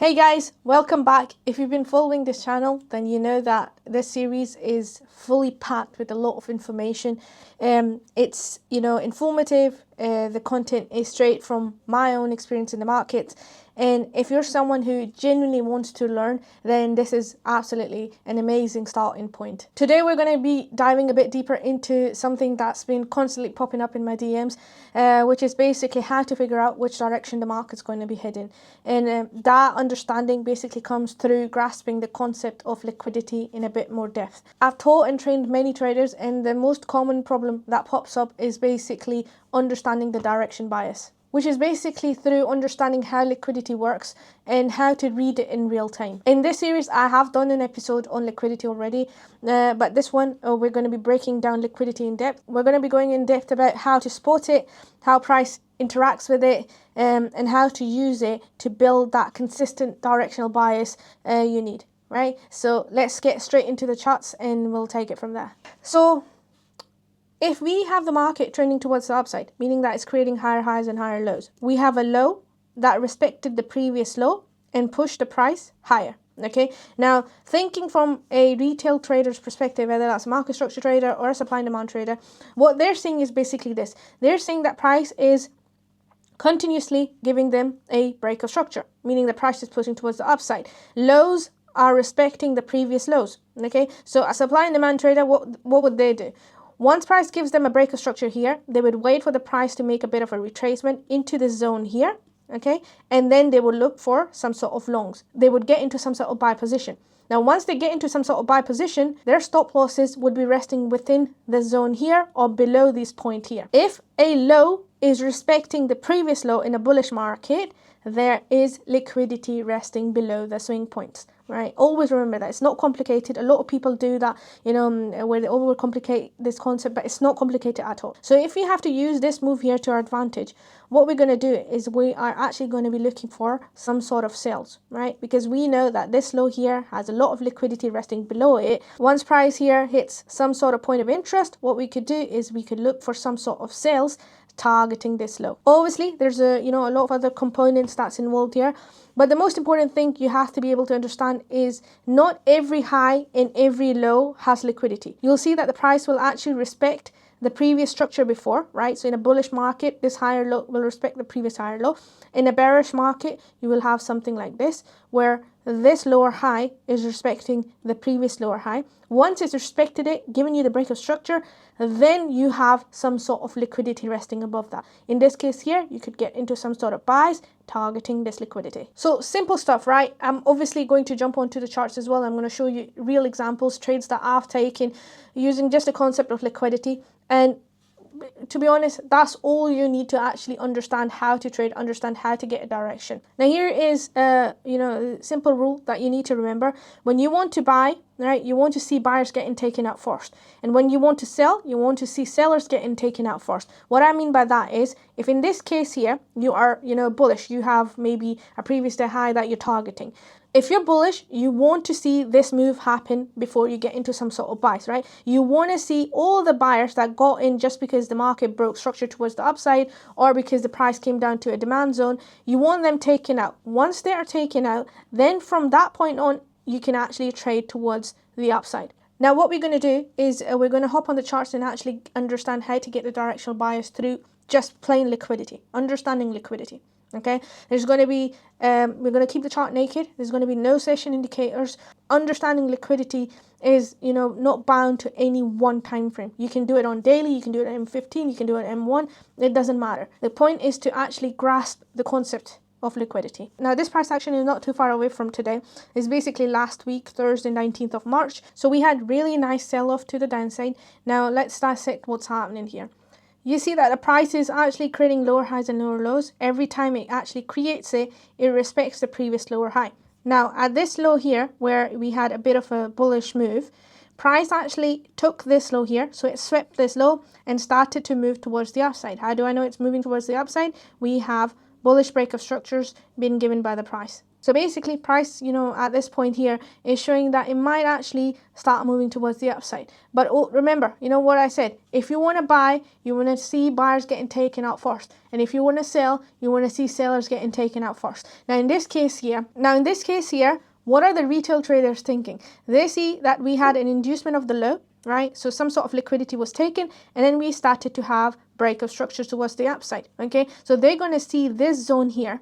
Hey guys, welcome back. If you've been following this channel, then you know that this series is fully packed with a lot of information. It's informative. The content is straight from my own experience in the market. And if you're someone who genuinely wants to learn, then this is absolutely an amazing starting point. Today we're going to be diving a bit deeper into something that's been constantly popping up in my DMs, which is basically how to figure out which direction the market's going to be heading. And that understanding basically comes through grasping the concept of liquidity in a bit more depth. I've taught and trained many traders, and the most common problem that pops up is basically understanding the direction bias, which is basically through understanding how liquidity works and how to read it in real time. In this series, I have done an episode on liquidity already, but this one, we're going to be breaking down liquidity in depth. We're going to be going in depth about how to spot it, how price interacts with it, and how to use it to build that consistent directional bias you need, right? So let's get straight into the charts and we'll take it from there. So if we have the market trending towards the upside, meaning that it's creating higher highs and higher lows, we have a low that respected the previous low and pushed the price higher. Okay, now thinking from a retail trader's perspective, whether that's a market structure trader or a supply and demand trader, what they're seeing is basically this. They're seeing that price is continuously giving them a break of structure, meaning the price is pushing towards the upside. Lows are respecting the previous lows. Okay, so a supply and demand trader, what would they do? Once price gives them a break of structure here, they would wait for the price to make a bit of a retracement into the zone here, okay? And then they would look for some sort of longs. They would get into some sort of buy position. Now, once they get into some sort of buy position, their stop losses would be resting within the zone here or below this point here. If a low is respecting the previous low in a bullish market, there is liquidity resting below the swing points, right? Always remember that. It's not complicated. A lot of people do that, where they overcomplicate this concept, but it's not complicated at all. So if we have to use this move here to our advantage, what we're going to do is we are actually going to be looking for some sort of sales, right? Because we know that this low here has a lot of liquidity resting below it. Once price here hits some sort of point of interest, what we could do is we could look for some sort of sales targeting this low. Obviously, there's a lot of other components that's involved here, but the most important thing you have to be able to understand is not every high and every low has liquidity. You'll see that the price will actually respect the previous structure before, right? So in a bullish market, this higher low will respect the previous higher low. In a bearish market, you will have something like this, where this lower high is respecting the previous lower high. Once it's respected it, giving you the break of structure, then you have some sort of liquidity resting above that. In this case here, you could get into some sort of buys targeting this liquidity. So simple stuff, right? I'm obviously going to jump onto the charts as well. I'm going to show you real examples, trades that I've taken using just the concept of liquidity. And to be honest, that's all you need to actually understand how to trade, understand how to get a direction. Now here is a simple rule that you need to remember. When you want to buy, right, you want to see buyers getting taken out first. And when you want to sell, you want to see sellers getting taken out first. What I mean by that is, if in this case here, you are, bullish, you have maybe a previous day high that you're targeting. If you're bullish, you want to see this move happen before you get into some sort of buys, right? You want to see all the buyers that got in just because the market broke structure towards the upside or because the price came down to a demand zone. You want them taken out. Once they are taken out, then from that point on, you can actually trade towards the upside. Now, what we're going to do is we're going to hop on the charts and actually understand how to get the directional bias through just plain liquidity, understanding liquidity. Okay, there's going to be, we're going to keep the chart naked. There's going to be no session indicators. Understanding liquidity is, not bound to any one time frame. You can do it on daily, you can do it on M15, you can do it on M1. It doesn't matter. The point is to actually grasp the concept of liquidity. Now, this price action is not too far away from today. It's basically last week, Thursday, 19th of March. So we had really nice sell-off to the downside. Now, let's dissect what's happening here. You see that the price is actually creating lower highs and lower lows. Every time it actually creates it, it respects the previous lower high. Now, at this low here, where we had a bit of a bullish move, price actually took this low here. So it swept this low and started to move towards the upside. How do I know it's moving towards the upside? We have bullish break of structures being given by the price. So basically price, at this point here is showing that it might actually start moving towards the upside. But remember, what I said, if you want to buy, you want to see buyers getting taken out first. And if you want to sell, you want to see sellers getting taken out first. Now in this case here, what are the retail traders thinking? They see that we had an inducement of the low, right? So some sort of liquidity was taken, and then we started to have breakout structures towards the upside, okay? So they're going to see this zone here,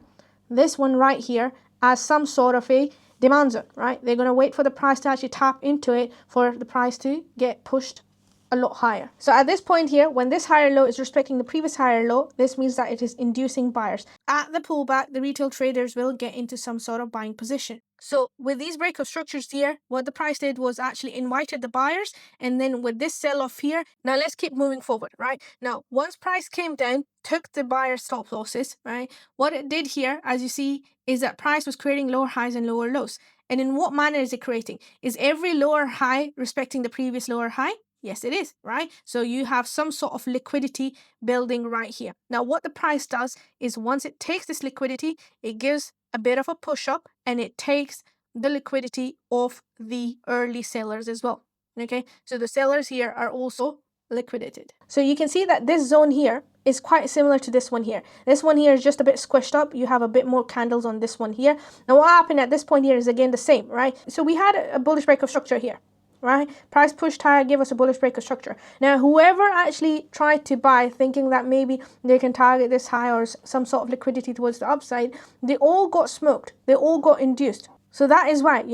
this one right here, as some sort of a demand zone, right? They're going to wait for the price to actually tap into it for the price to get pushed a lot higher. So at this point here, when this higher low is respecting the previous higher low, this means that it is inducing buyers. At the pullback, the retail traders will get into some sort of buying position. So with these breakout structures here, what the price did was actually invited the buyers, and then with this sell-off here, now let's keep moving forward, right? Now, once price came down, took the buyer stop losses, right? What it did here, as you see, is that price was creating lower highs and lower lows. And in what manner is it creating? Is every lower high respecting the previous lower high? Yes, it is, right? So you have some sort of liquidity building right here. Now, what the price does is once it takes this liquidity, it gives a bit of a push up, and it takes the liquidity of the early sellers as well. Okay, so the sellers here are also liquidated. So you can see that this zone here is quite similar to this one here. This one here is just a bit squished up. You have a bit more candles on this one here. Now what happened at this point here is again the same, right? So we had a bullish breakout structure here, right? Price pushed higher, give us a bullish breakout structure. Now whoever actually tried to buy thinking that maybe they can target this high or some sort of liquidity towards the upside, they all got smoked. They all got induced. So that is why,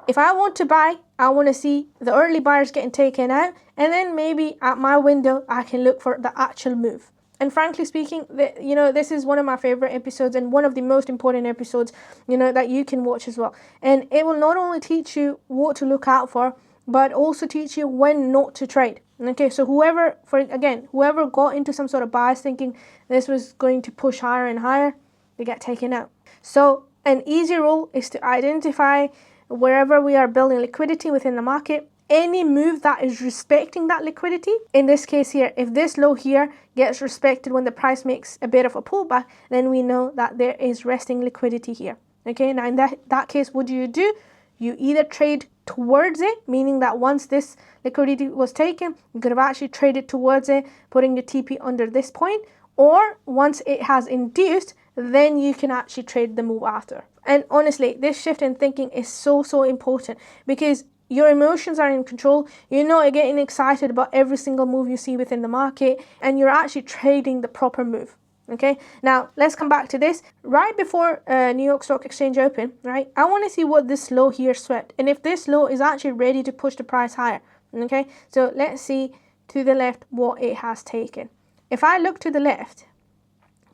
if I want to buy, I want to see the early buyers getting taken out, and then maybe at my window I can look for the actual move. And frankly speaking, this is one of my favorite episodes and one of the most important episodes, that you can watch as well. And it will not only teach you what to look out for, but also teach you when not to trade. Okay, so whoever got into some sort of bias thinking this was going to push higher and higher, they get taken out. So an easy rule is to identify wherever we are building liquidity within the market, any move that is respecting that liquidity. In this case here, if this low here gets respected when the price makes a bit of a pullback, then we know that there is resting liquidity here. Okay, now in that case, what do? You either trade towards it, meaning that once this liquidity was taken, you could have actually traded towards it, putting the TP under this point, or once it has induced, then you can actually trade the move after. And honestly, this shift in thinking is so important, because your emotions are in control. You're not getting excited about every single move you see within the market, and you're actually trading the proper move. Okay, now let's come back to this. Right before New York Stock Exchange open, right, I want to see what this low here swept, and if this low is actually ready to push the price higher. Okay, so let's see to the left what it has taken. If I look to the left,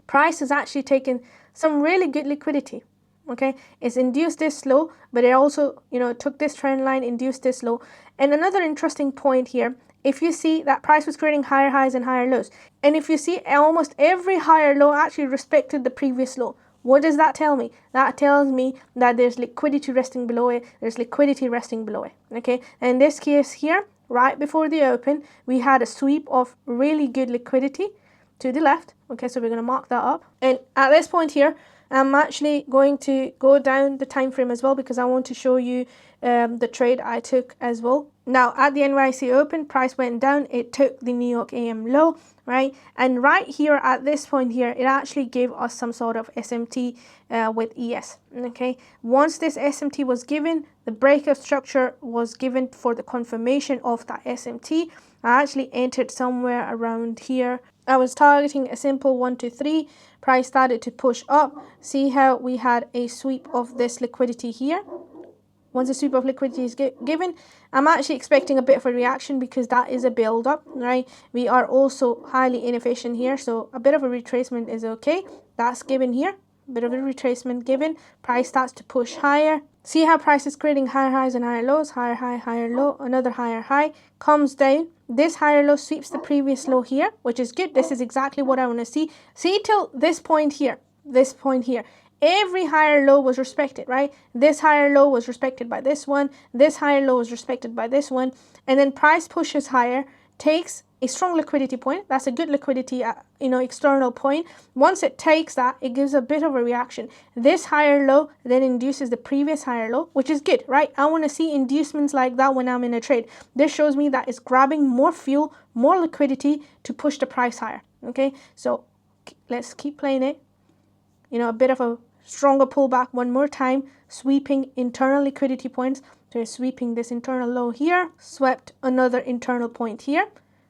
price has actually taken some really good liquidity. Okay, it's induced this low, but it also took this trend line, induced this low. And another interesting point here, if you see that price was creating higher highs and higher lows, and if you see almost every higher low actually respected the previous low, what does that tell me? That tells me that there's liquidity resting below it. There's liquidity resting below it. Okay, and in this case here, right before the open, we had a sweep of really good liquidity to the left. Okay, so we're going to mark that up. And at this point here, I'm actually going to go down the time frame as well, because I want to show you the trade I took as well. Now at the NYC open, price went down. It took the New York AM low, right? And right here at this point here, it actually gave us some sort of SMT with ES. Okay, once this SMT was given, the breakout structure was given for the confirmation of that SMT. I actually entered somewhere around here. I was targeting a simple 1 to 3. Price started to push up. See how we had a sweep of this liquidity here. Once a sweep of liquidity is given, I'm actually expecting a bit of a reaction, because that is a build up, right? We are also highly inefficient here, so a bit of a retracement is okay. That's given here. A bit of a retracement given. Price starts to push higher. See how price is creating higher highs and higher lows, higher high, higher low, another higher high, comes down. This higher low sweeps the previous low here, which is good. This is exactly what I want to see. See till this point here, every higher low was respected, right? This higher low was respected by this one. This higher low was respected by this one. And then price pushes higher, takes a strong liquidity point. That's a good liquidity, external point. Once it takes that, it gives a bit of a reaction. This higher low then induces the previous higher low, which is good, right? I want to see inducements like that when I'm in a trade. This shows me that it's grabbing more fuel, more liquidity to push the price higher. Okay, so let's keep playing it. A bit of a stronger pullback one more time, sweeping internal liquidity points. So sweeping this internal low here, swept another internal point here.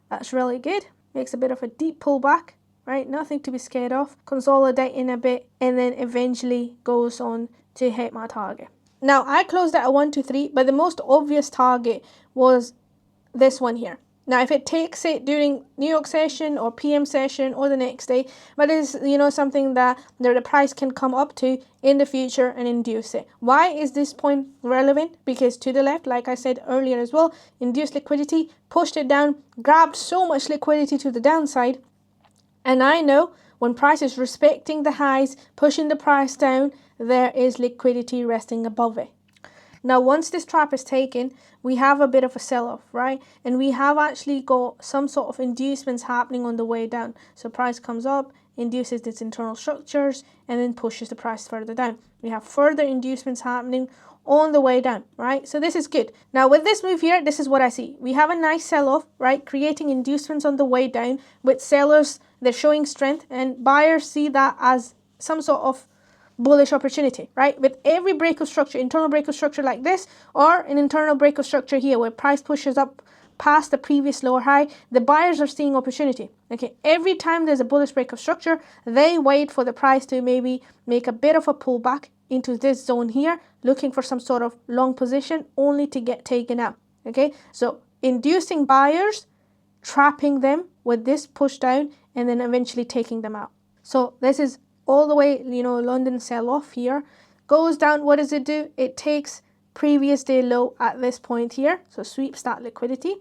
That's really good. Makes a bit of a deep pullback, right? Nothing to be scared of. Consolidating a bit and then eventually goes on to hit my target. Now I closed at a 123, but the most obvious target was this one here. Now, if it takes it during New York session or PM session or the next day, but it's, something that the price can come up to in the future and induce it. Why is this point relevant? Because to the left, like I said earlier as well, induced liquidity, pushed it down, grabbed so much liquidity to the downside. And I know when price is respecting the highs, pushing the price down, there is liquidity resting above it. Now, once this trap is taken, we have a bit of a sell-off, right? And we have actually got some sort of inducements happening on the way down. So price comes up, induces its internal structures, and then pushes the price further down. We have further inducements happening on the way down, right? So this is good. Now, with this move here, this is what I see. We have a nice sell-off, right? Creating inducements on the way down with sellers, they're showing strength, and buyers see that as some sort of bullish opportunity, right? With every break of structure, internal break of structure like this, or an internal break of structure here where price pushes up past the previous lower high, the buyers are seeing opportunity. Okay, every time there's a bullish break of structure, they wait for the price to maybe make a bit of a pullback into this zone here, looking for some sort of long position only to get taken out. Okay, so inducing buyers, trapping them with this push down, and then eventually taking them out. So this is all the way, London sell off here, goes down. What does it do? It takes previous day low at this point here, so sweeps that liquidity.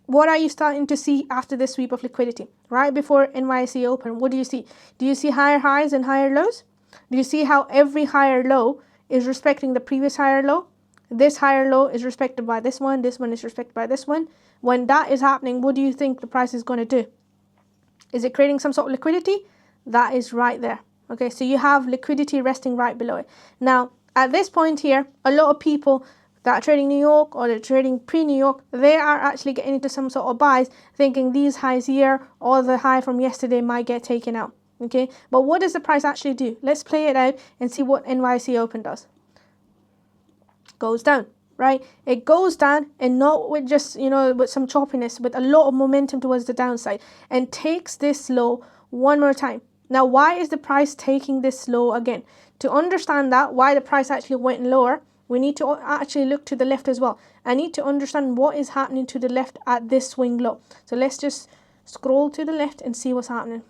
What are you starting to see after this sweep of liquidity? Right before NYSE open, what do you see? Do you see higher highs and higher lows? Do you see how every higher low is respecting the previous higher low? This higher low is respected by this one is respected by this one. When that is happening, what do you think the price is going to do? Is it creating some sort of liquidity? That is right there. Okay, so you have liquidity resting right below it. Now, at this point here, a lot of people that are trading New York or they're trading pre-New York, they are actually getting into some sort of buys, thinking these highs here or the high from yesterday might get taken out. Okay, but what does the price actually do? Let's play it out and see what NYSE Open does. Goes down, right? It goes down, and not with just, with some choppiness, but a lot of momentum towards the downside, and takes this low one more time. Now, why is the price taking this low again? To understand that, why the price actually went lower, we need to actually look to the left as well. I need to understand what is happening to the left at this swing low. So let's just scroll to the left and see what's happening.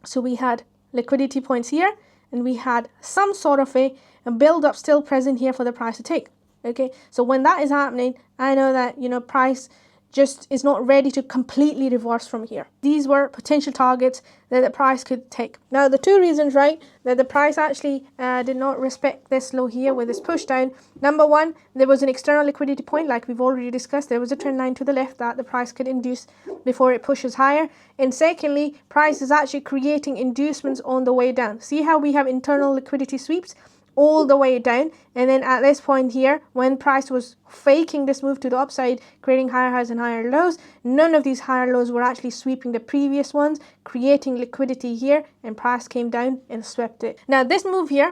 So we had liquidity points here, and we had some sort of a build-up still present here for the price to take. Okay, so when that is happening, I know that, price just is not ready to completely reverse from here. These were potential targets that the price could take. Now, the two reasons, right, that the price actually did not respect this low here with this push down. Number one, there was an external liquidity point, like we've already discussed. There was a trend line to the left that the price could induce before it pushes higher. And secondly, price is actually creating inducements on the way down. See how we have internal liquidity sweeps all the way down, and then at this point here, when price was faking this move to the upside, creating higher highs and higher lows, none of these higher lows were actually sweeping the previous ones, creating liquidity here, and price came down and swept it. Now, this move here,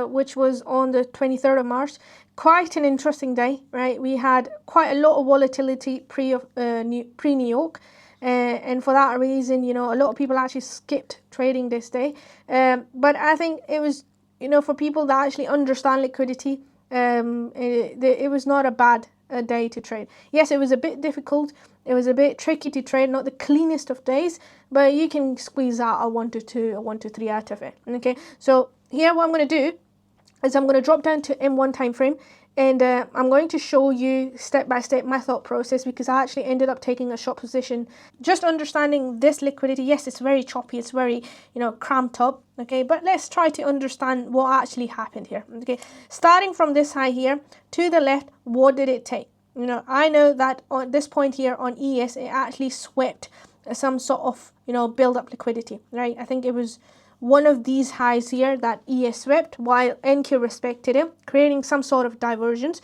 which was on the 23rd of March, quite an interesting day, right? We had quite a lot of volatility pre-New York. And for that reason, a lot of people actually skipped trading this day. But I think it was, for people that actually understand liquidity, it was not a bad day to trade. Yes, it was a bit difficult. It was a bit tricky to trade, not the cleanest of days, but you can squeeze out a 1 to 2 or 1 to 3 out of it. Okay, so here what I'm going to do is I'm going to drop down to M1 time frame, and I'm going to show you step by step my thought process, because I actually ended up taking a short position. Just understanding this liquidity, yes, it's very choppy, it's very, cramped up, okay, but let's try to understand what actually happened here. Okay, starting from this high here to the left, what did it take? I know that on this point here on ES, it actually swept some sort of, you know, build up liquidity, right? I think it was one of these highs here that ES swept while NQ respected it, creating some sort of divergence.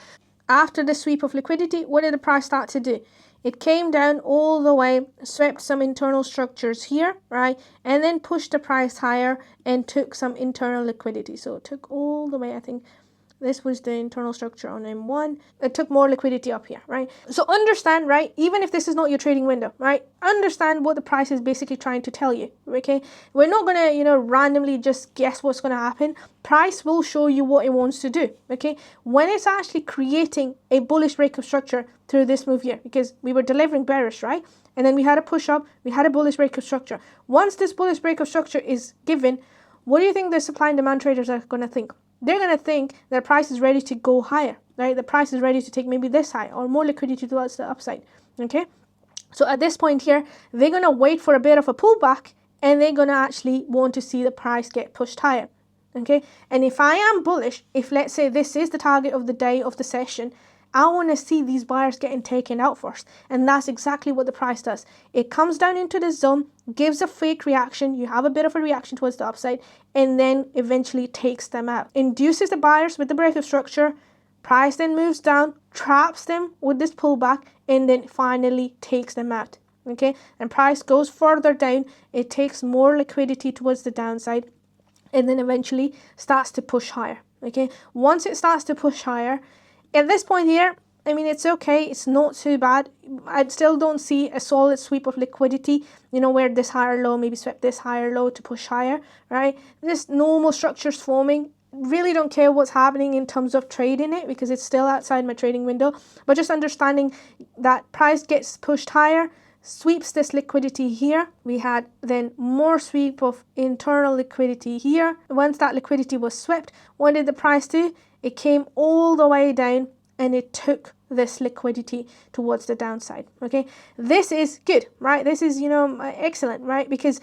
After the sweep of liquidity, what did the price start to do? It came down all the way, swept some internal structures here, right? And then pushed the price higher and took some internal liquidity. So it took all the way, I think, this was the internal structure on M1. It took more liquidity up here, right? So understand, right? Even if this is not your trading window, right? Understand what the price is basically trying to tell you, okay? We're not going to, you know, randomly just guess what's going to happen. Price will show you what it wants to do, okay? When it's actually creating a bullish breakup structure through this move here, because we were delivering bearish, right? And then we had a push up, we had a bullish breakup structure. Once this bullish breakup structure is given, what do you think the supply and demand traders are going to think? They're going to think their price is ready to go higher, right? The price is ready to take maybe this high or more liquidity towards the upside, okay? So at this point here, they're going to wait for a bit of a pullback and they're going to actually want to see the price get pushed higher, okay? And if I am bullish, if let's say this is the target of the day of the session, I want to see these buyers getting taken out first. And that's exactly what the price does. It comes down into this zone, gives a fake reaction. You have a bit of a reaction towards the upside, and then eventually takes them out. Induces the buyers with the breakup structure. Price then moves down, traps them with this pullback, and then finally takes them out. Okay? And price goes further down. It takes more liquidity towards the downside, and then eventually starts to push higher. Okay? Once it starts to push higher, at this point here, I mean, it's okay. It's not too bad. I still don't see a solid sweep of liquidity, you know, where this higher low maybe swept this higher low to push higher, right? This normal structure's forming. Really don't care what's happening in terms of trading it because it's still outside my trading window. But just understanding that price gets pushed higher, sweeps this liquidity here. We had then more sweep of internal liquidity here. Once that liquidity was swept, what did the price do? It came all the way down and it took this liquidity towards the downside, okay? This is good, right? This is, you know, excellent, right? Because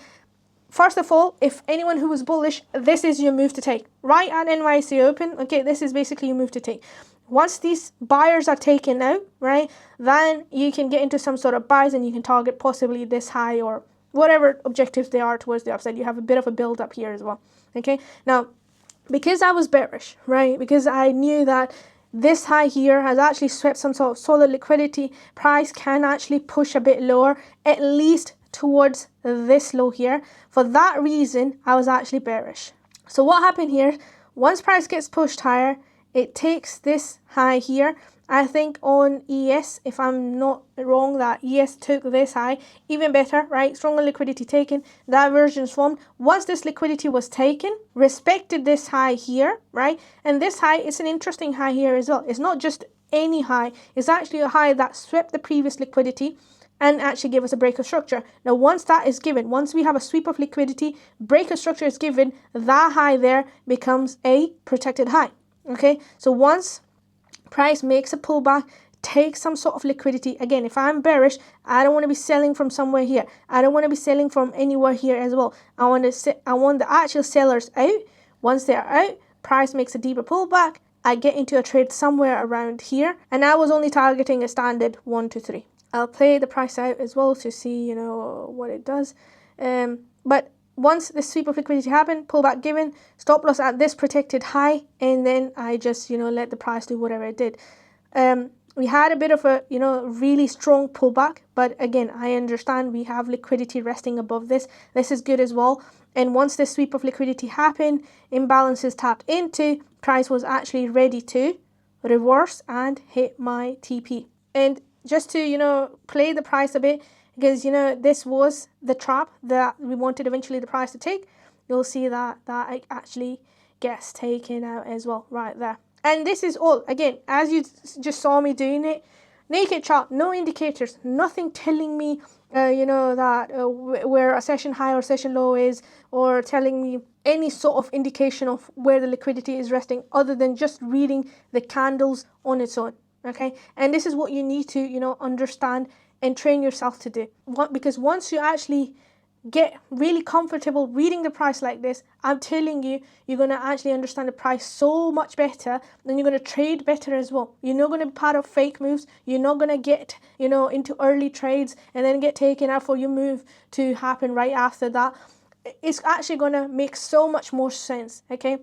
first of all, if anyone who was bullish, this is your move to take. Right at NYC Open, okay, this is basically your move to take. Once these buyers are taken out, right, then you can get into some sort of buys and you can target possibly this high or whatever objectives they are towards the upside. You have a bit of a build up here as well, okay? Now, because I was bearish, right, because I knew that this high here has actually swept some sort of solid liquidity, price can actually push a bit lower, at least towards this low here. For that reason, I was actually bearish. So what happened here, once price gets pushed higher, it takes this high here. I think on ES, if I'm not wrong, that ES took this high, even better, right? Stronger liquidity taken, divergence formed. Once this liquidity was taken, respected this high here, right? And this high, it's an interesting high here as well. It's not just any high, it's actually a high that swept the previous liquidity and actually give us a breakup structure. Now, once that is given, once we have a sweep of liquidity, breakup structure is given, that high there becomes a protected high, okay? So once price makes a pullback, takes some sort of liquidity. Again, if I'm bearish, I don't want to be selling from somewhere here. I don't want to be selling from anywhere here as well. I want the actual sellers out. Once they're out, price makes a deeper pullback. I get into a trade somewhere around here, and I was only targeting a standard 1 to 3. I'll play the price out as well to see, you know, what it does. But once the sweep of liquidity happened, pullback given, stop loss at this protected high, and then I just, you know, let the price do whatever it did. We had a bit of a, you know, really strong pullback, but again, I understand we have liquidity resting above this. This is good as well. And once the sweep of liquidity happened, imbalances tapped into, price was actually ready to reverse and hit my TP. And just to, you know, play the price a bit, because, you know, this was the trap that we wanted eventually the price to take. You'll see that it actually gets taken out as well right there. And this is all, again, as you just saw me doing it, naked chart, no indicators, nothing telling me, you know, that where a session high or session low is, or telling me any sort of indication of where the liquidity is resting, other than just reading the candles on its own, okay? And this is what you need to, you know, understand and train yourself to do. Because once you actually get really comfortable reading the price like this, I'm telling you, you're going to actually understand the price so much better, and you're going to trade better as well. You're not going to be part of fake moves. You're not going to get, into early trades and then get taken out for your move to happen right after that. It's actually going to make so much more sense, okay?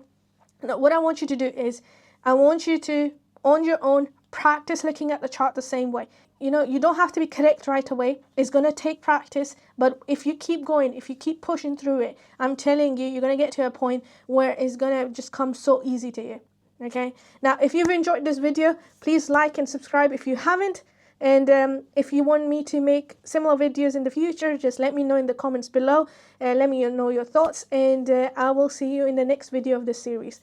Now, what I want you to do is, I want you to, on your own, practice looking at the chart the same way. You don't have to be correct right away. It's going to take practice, but if you keep going, if you keep pushing through it, I'm telling you, you're going to get to a point where it's going to just come so easy to you, okay? Now, if you've enjoyed this video, please like and subscribe if you haven't. And if you want me to make similar videos in the future, just let me know in the comments below. Let me know your thoughts, and I will see you in the next video of this series.